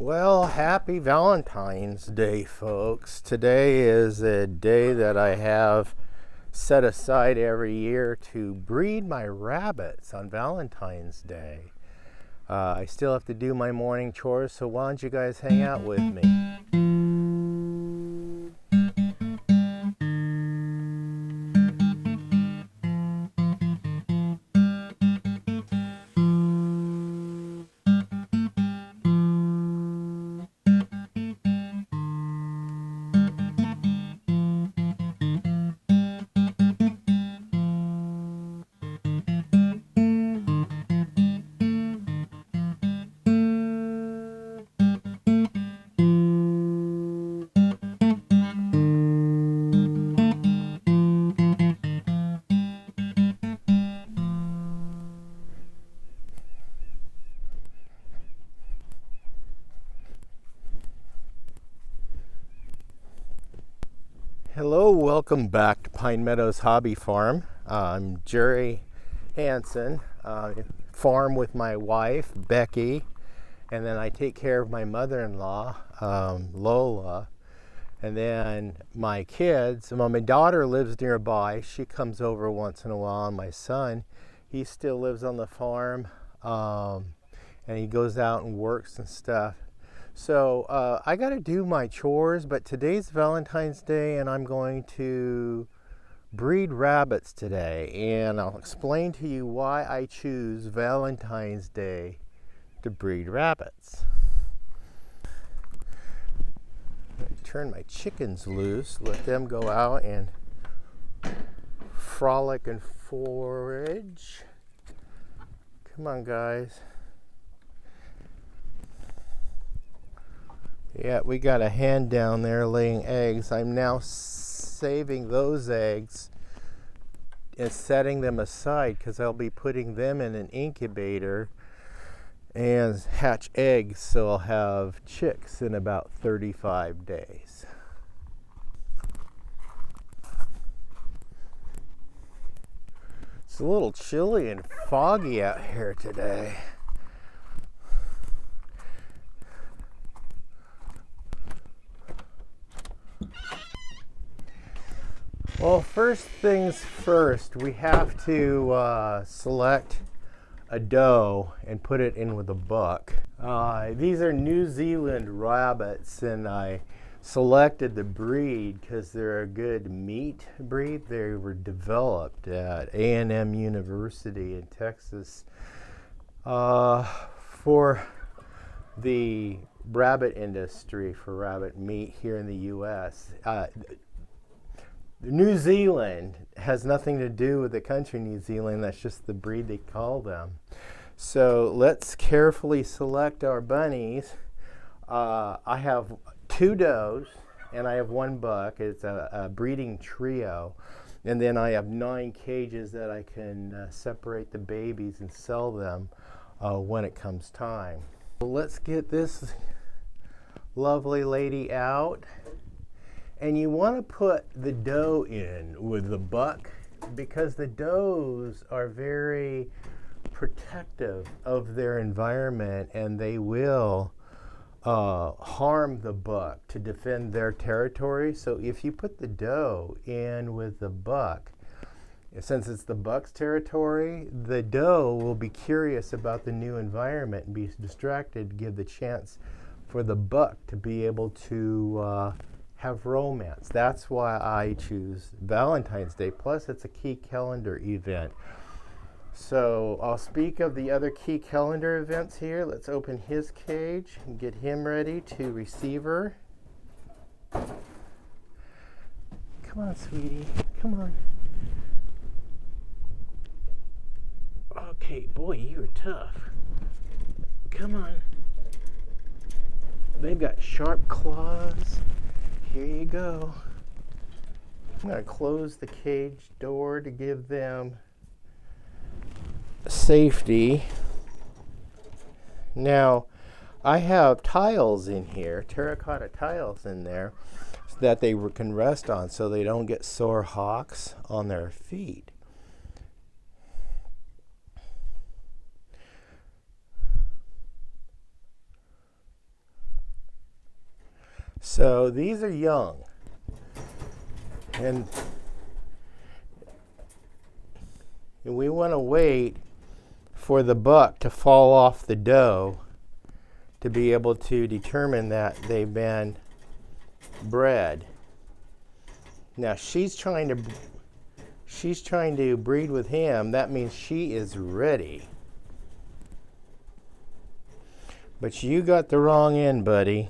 Well, happy Valentine's Day, folks. Today is a day that I have set aside every year to breed my rabbits on Valentine's Day. I still have to do my morning chores, so why don't you guys hang out with me? Hello, welcome back to Pine Meadows Hobby Farm. I'm Jerry Hansen. Farm with my wife, Becky, and then I take care of my mother-in-law, Lola, and then my kids. Well, my daughter lives nearby. She comes over once in a while, and my son, he still lives on the farm, and he goes out and works and stuff. So I got to do my chores, but today's Valentine's Day and I'm going to breed rabbits today, and I'll explain to you why I choose Valentine's Day to breed rabbits. Turn my chickens loose, let them go out and frolic and forage. Come on, guys. Yeah, we got a hen down there laying eggs. I'm now saving those eggs and setting them aside because I'll be putting them in an incubator and hatch eggs, so I'll have chicks in about 35 days. It's a little chilly and foggy out here today. Well, first things first, we have to select a doe and put it in with a buck. These are New Zealand rabbits, and I selected the breed because they're a good meat breed. They were developed at A&M University in Texas for the rabbit industry, for rabbit meat here in the U.S. New Zealand has nothing to do with the country New Zealand. That's just the breed they call them. So let's carefully select our bunnies. I have 2 does and I have 1 buck. It's a breeding trio. And then I have 9 cages that I can separate the babies and sell them when it comes time. So let's get this lovely lady out. And you want to put the doe in with the buck because the does are very protective of their environment, and they will harm the buck to defend their territory. So if you put the doe in with the buck, since it's the buck's territory, the doe will be curious about the new environment and be distracted to give the chance for the buck to be able to have romance. That's why I choose Valentine's Day. Plus, it's a key calendar event. So I'll speak of the other key calendar events here. Let's open his cage and get him ready to receive her. Come on, sweetie. Come on. Okay, boy, you're tough. Come on. They've got sharp claws. Here you go. I'm going to close the cage door to give them safety. Now, I have tiles in here, terracotta tiles in there, so that they can rest on so they don't get sore hocks on their feet. So these are young, and we want to wait for the buck to fall off the doe to be able to determine that they've been bred. Now she's trying to breed with him. That means she is ready. But you got the wrong end, buddy.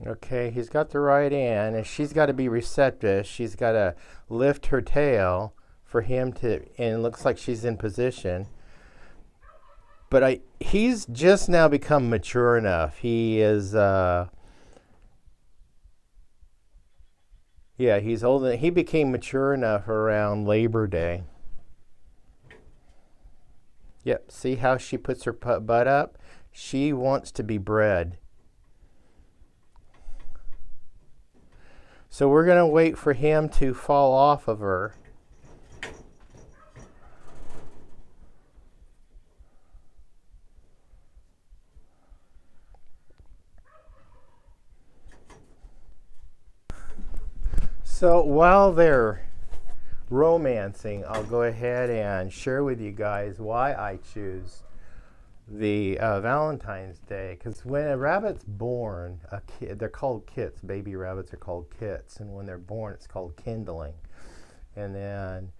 Okay, he's got the right end, and she's got to be receptive. She's got to lift her tail for him to, and it looks like she's in position. But he's just now become mature enough. He is, he's old enough. He became mature enough around Labor Day. Yep, see how she puts her butt up? She wants to be bred. So we're going to wait for him to fall off of her. So while they're romancing, I'll go ahead and share with you guys why I choose the Valentine's Day. Because when a rabbit's born, they're called kits. Baby rabbits are called kits, and when they're born, it's called kindling. And then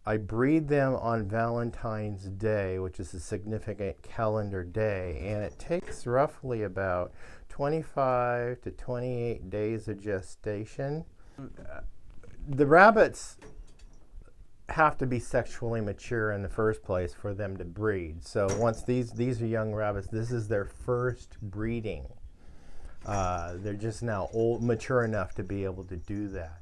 I breed them on Valentine's Day, which is a significant calendar day, and it takes roughly about 25 to 28 days of gestation. The rabbits have to be sexually mature in the first place for them to breed. So once these are young rabbits, this is their first breeding. They're just now mature enough to be able to do that.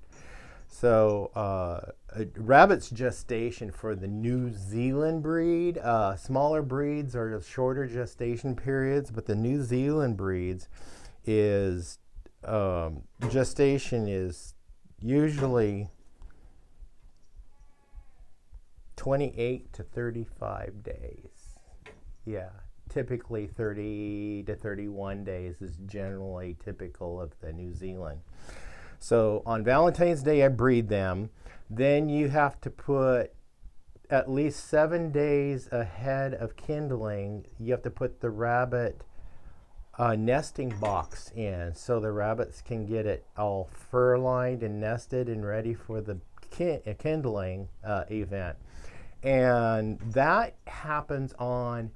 So a rabbit's gestation for the New Zealand breed, smaller breeds are shorter gestation periods, but the New Zealand breeds is gestation is usually 28 to 35 days. Yeah, typically 30 to 31 days is generally typical of the New Zealand. So on Valentine's Day, I breed them. Then you have to put at least 7 days ahead of kindling, you have to put the rabbit nesting box in so the rabbits can get it all fur-lined and nested and ready for the kindling event. And that happens on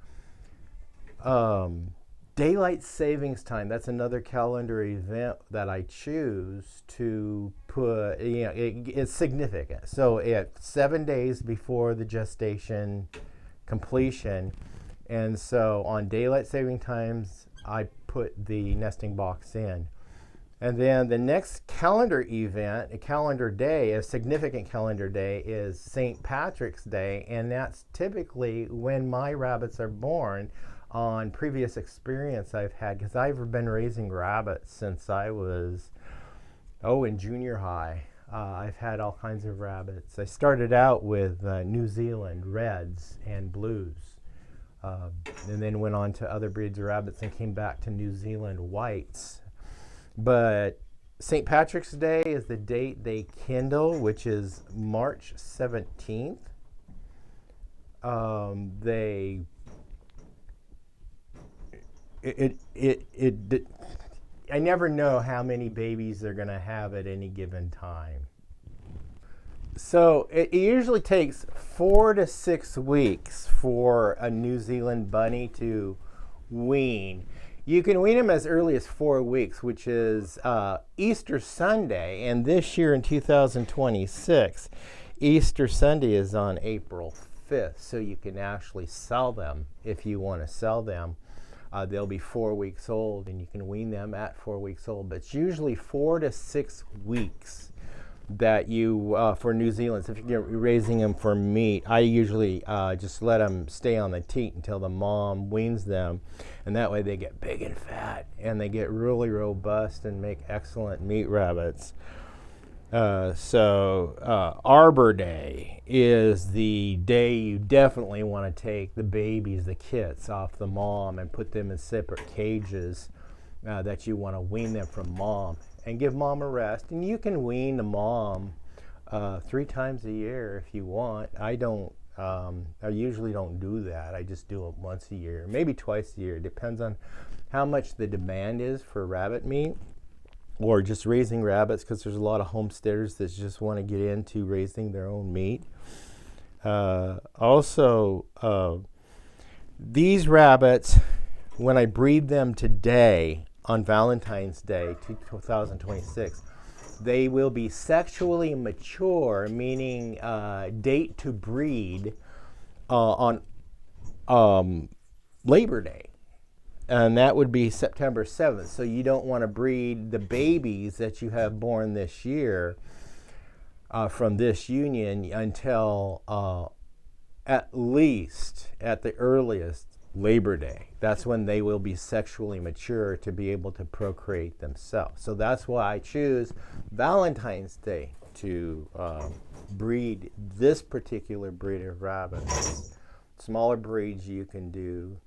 daylight savings time. That's another calendar event that I choose to put, it's significant. So it's 7 days before the gestation completion. And so on daylight saving times, I put the nesting box in. And then the next calendar event, a calendar day, a significant calendar day, is St. Patrick's Day. And that's typically when my rabbits are born. On previous experience I've had, because I've been raising rabbits since I was, in junior high. I've had all kinds of rabbits. I started out with New Zealand reds and blues. And then went on to other breeds of rabbits and came back to New Zealand whites. But St. Patrick's Day is the date they kindle, which is March 17th. I never know how many babies they're going to have at any given time. So it usually takes 4 to 6 weeks for a New Zealand bunny to wean. You can wean them as early as 4 weeks, which is Easter Sunday. And this year in 2026, Easter Sunday is on April 5th. So you can actually sell them if you want to sell them. They'll be 4 weeks old, and you can wean them at 4 weeks old. But it's usually 4 to 6 weeks that you, for New Zealanders, if you're raising them for meat, I usually just let them stay on the teat until the mom weans them. And that way they get big and fat and they get really robust and make excellent meat rabbits. Arbor Day is the day you definitely want to take the babies, the kits, off the mom and put them in separate cages that you want to wean them from mom and give mom a rest. And you can wean the mom 3 times a year if you want. I usually don't do that. I just do it once a year, maybe twice a year. It depends on how much the demand is for rabbit meat, or just raising rabbits, because there's a lot of homesteaders that just want to get into raising their own meat. These rabbits, when I breed them today on Valentine's Day 2026, they will be sexually mature, meaning date to breed on Labor Day. And that would be September 7th. So you don't want to breed the babies that you have born this year from this union until at the earliest, Labor Day. That's when they will be sexually mature to be able to procreate themselves. So that's why I choose Valentine's Day to breed this particular breed of rabbits. Smaller breeds you can do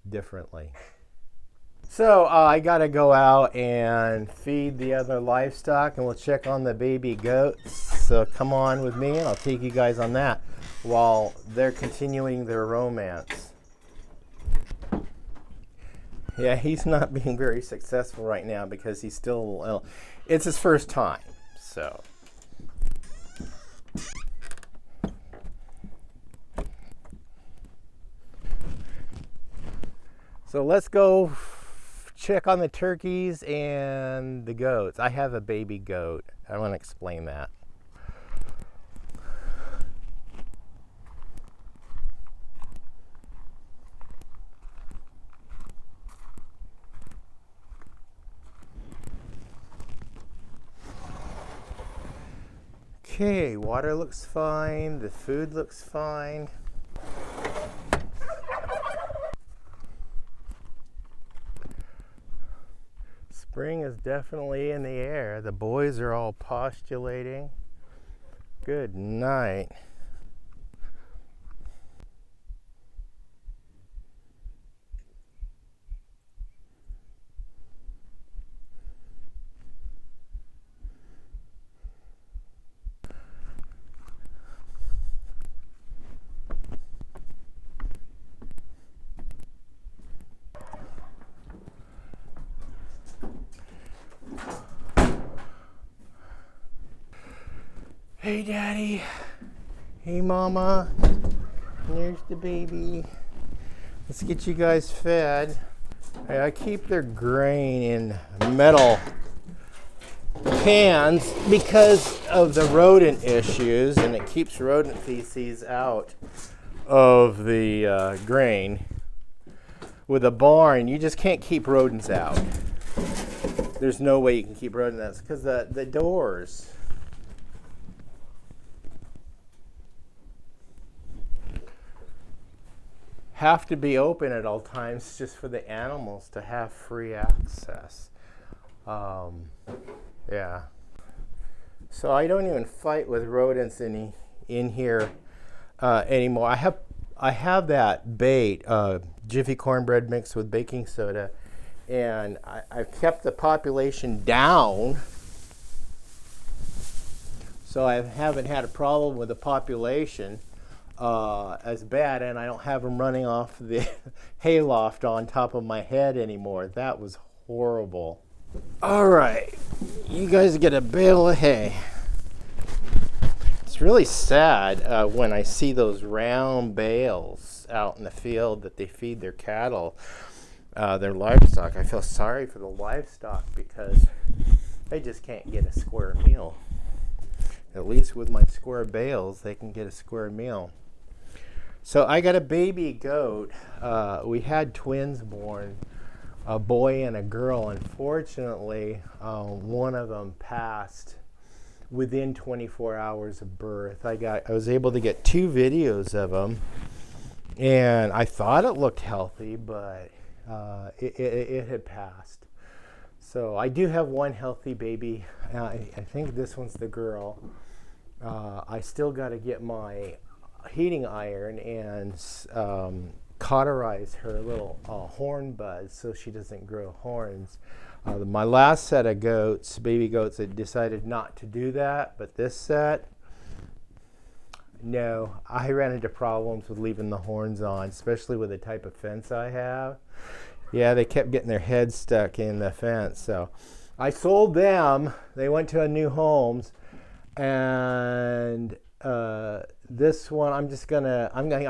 differently. So I gotta go out and feed the other livestock, and we'll check on the baby goats. So come on with me and I'll take you guys on that while they're continuing their romance. Yeah, he's not being very successful right now because he's still ill. It's his first time, so. So let's go check on the turkeys and the goats. I have a baby goat. I want to explain that. Okay, water looks fine. The food looks fine. Spring is definitely in the air. The boys are all postulating. Good night. Hey, Daddy. Hey, Mama. There's the baby. Let's get you guys fed. I keep their grain in metal pans because of the rodent issues, and it keeps rodent feces out of the grain. With a barn, you just can't keep rodents out. There's no way you can keep rodents out because the doors. Have to be open at all times just for the animals to have free access. Yeah. So I don't even fight with rodents in here anymore. I have that bait, Jiffy cornbread mixed with baking soda, and I've kept the population down. So I haven't had a problem with the population as bad, and I don't have them running off the hayloft on top of my head anymore. That was horrible. All right, you guys get a bale of hay. It's really sad when I see those round bales out in the field that they feed their cattle, their livestock. I feel sorry for the livestock because they just can't get a square meal. At least with my square bales, they can get a square meal. So I got a baby goat. We had twins born, a boy and a girl. Unfortunately, one of them passed within 24 hours of birth. I was able to get 2 videos of them, and I thought it looked healthy, but it had passed. So I do have one healthy baby. I think this one's the girl. I still got to get my heating iron and cauterize her little horn buds so she doesn't grow horns. My last set of goats, baby goats, I decided not to do that, but this set, no, I ran into problems with leaving the horns on, especially with the type of fence I have. Yeah, they kept getting their heads stuck in the fence, so I sold them. They went to a new homes, and this one, I'm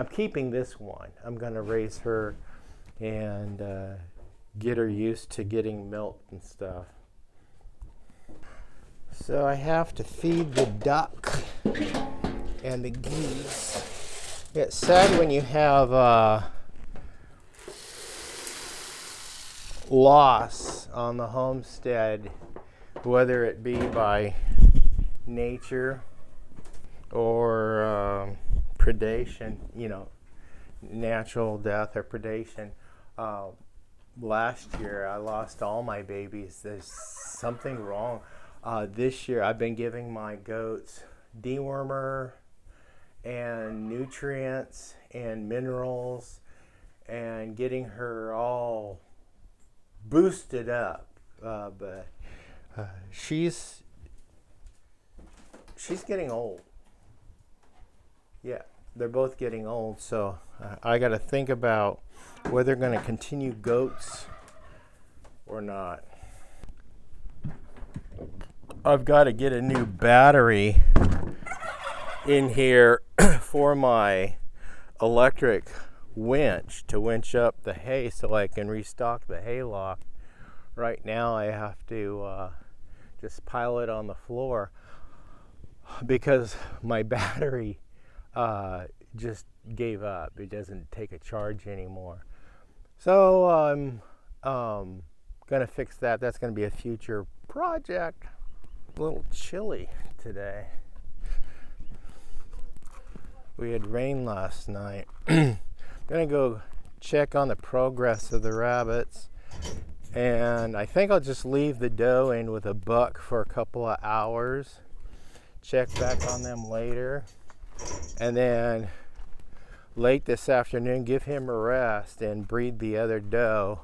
keeping this one. I'm gonna raise her and get her used to getting milk and stuff. So I have to feed the duck and the geese. It's sad when you have loss on the homestead, whether it be by nature or predation, natural death or predation. Last year I lost all my babies. There's something wrong. This year I've been giving my goats dewormer and nutrients and minerals and getting her all boosted up. But she's getting old. Yeah, they're both getting old, so I got to think about whether they're going to continue goats or not. I've got to get a new battery in here for my electric winch to winch up the hay so I can restock the hayloft. Right now I have to just pile it on the floor because my battery just gave up. It doesn't take a charge anymore. So I'm gonna fix that. That's gonna be a future project. A little chilly today. We had rain last night. Gonna go check on the progress of the rabbits, and I think I'll just leave the doe in with a buck for a couple of hours, check back on them later, and then late this afternoon give him a rest and breed the other doe,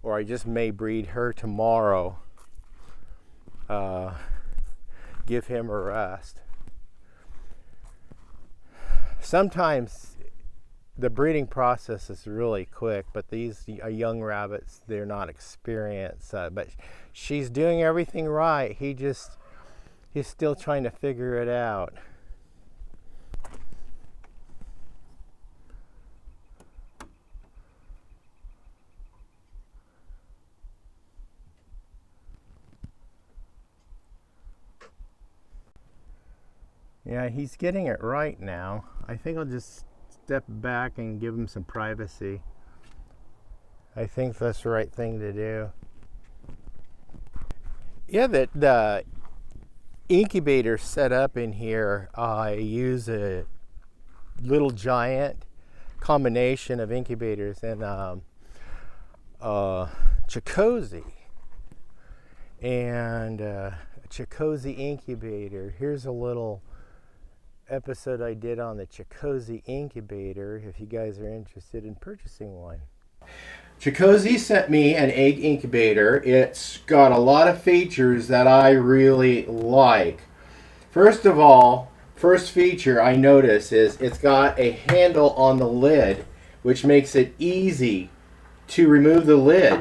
or I just may breed her tomorrow. Give him a rest. Sometimes the breeding process is really quick, but these young rabbits, they're not experienced. But she's doing everything right. He's still trying to figure it out. Yeah, he's getting it right now. I think I'll just step back and give him some privacy. I think that's the right thing to do. Yeah, the incubator set up in here, I use a Little Giant combination of incubators and Chikozy. And Chikozy incubator. Here's a little episode I did on the Chikozy incubator if you guys are interested in purchasing one. Chikozy sent me an egg incubator. It's got a lot of features that I really like. First of all, first feature I notice is it's got a handle on the lid, which makes it easy to remove the lid.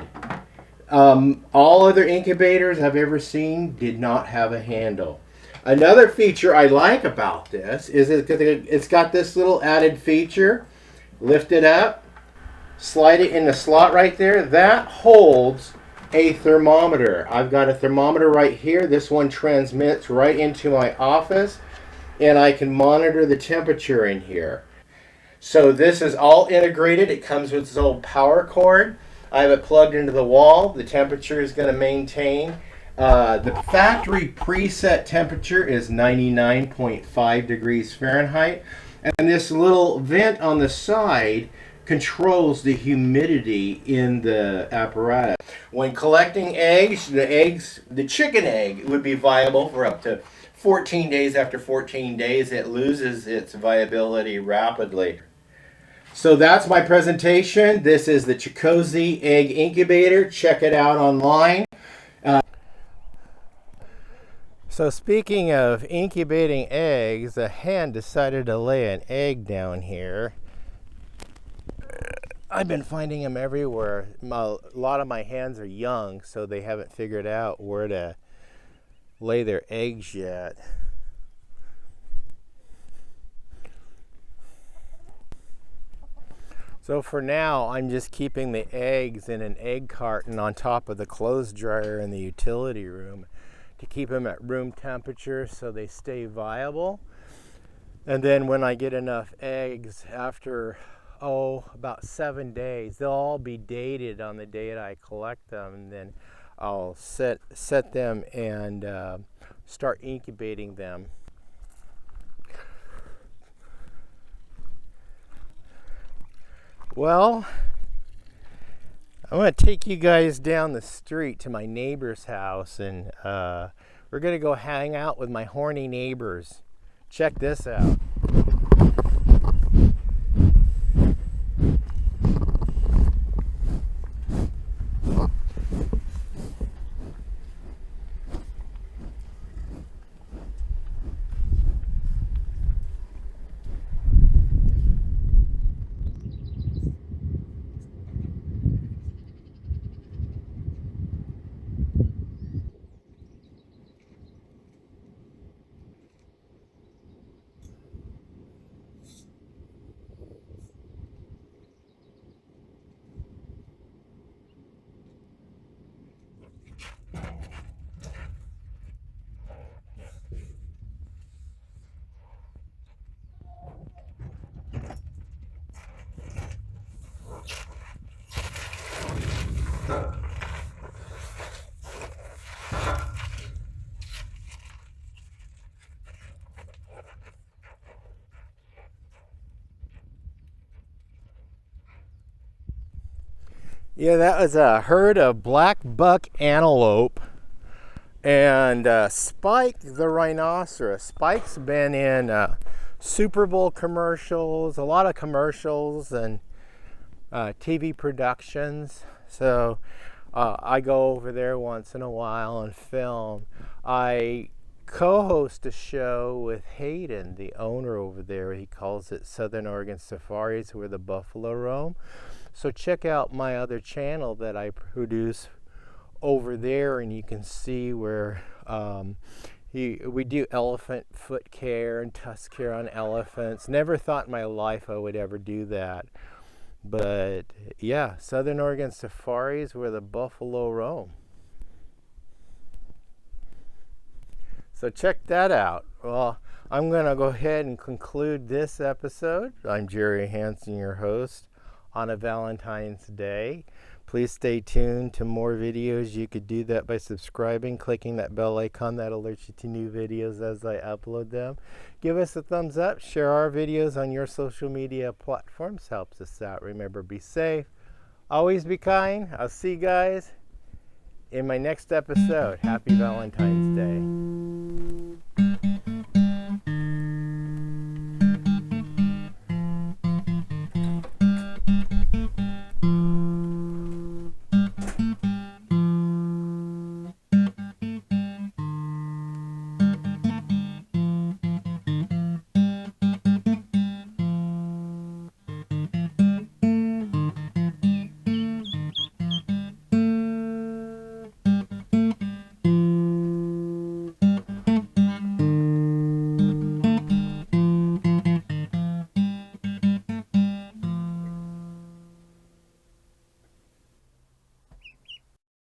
All other incubators I've ever seen did not have a handle. Another feature I like about this is it's got this little added feature. Lift it up, slide it in the slot right there. That holds a thermometer. I've got a thermometer right here. This one transmits right into my office, and I can monitor the temperature in here. So this is all integrated. It comes with its old power cord. I have it plugged into the wall. The temperature is going to maintain The factory preset temperature is 99.5 degrees Fahrenheit. And this little vent on the side controls the humidity in the apparatus. When collecting eggs, the chicken egg would be viable for up to 14 days. After 14 days, it loses its viability rapidly. So that's my presentation. This is the Chicozy Egg Incubator. Check it out online. So speaking of incubating eggs, a hen decided to lay an egg down here. I've been finding them everywhere. A lot of my hens are young, so they haven't figured out where to lay their eggs yet. So for now, I'm just keeping the eggs in an egg carton on top of the clothes dryer in the utility room to keep them at room temperature so they stay viable. And then when I get enough eggs after about 7 days, they'll all be dated on the date I collect them, and then I'll set them and start incubating them. Well, I'm going to take you guys down the street to my neighbor's house, and we're going to go hang out with my horny neighbors. Check this out. Yeah, that was a herd of black buck antelope and Spike the rhinoceros. Spike's been in Super Bowl commercials, a lot of commercials, and TV productions. So I go over there once in a while and film. I co-host a show with Hayden, the owner over there. He calls it Southern Oregon Safaris, where the buffalo roam. So check out my other channel that I produce over there, and you can see where we do elephant foot care and tusk care on elephants. Never thought in my life I would ever do that. But yeah, Southern Oregon Safaris, where the buffalo roam. So check that out. Well, I'm going to go ahead and conclude this episode. I'm Jerry Hansen, your host, on a Valentine's Day. Please stay tuned to more videos. You could do that by subscribing, clicking that bell icon that alerts you to new videos as I upload them. Give us a thumbs up. Share our videos on your social media platforms. Helps us out. Remember, be safe. Always be kind. I'll see you guys in my next episode. Happy Valentine's Day.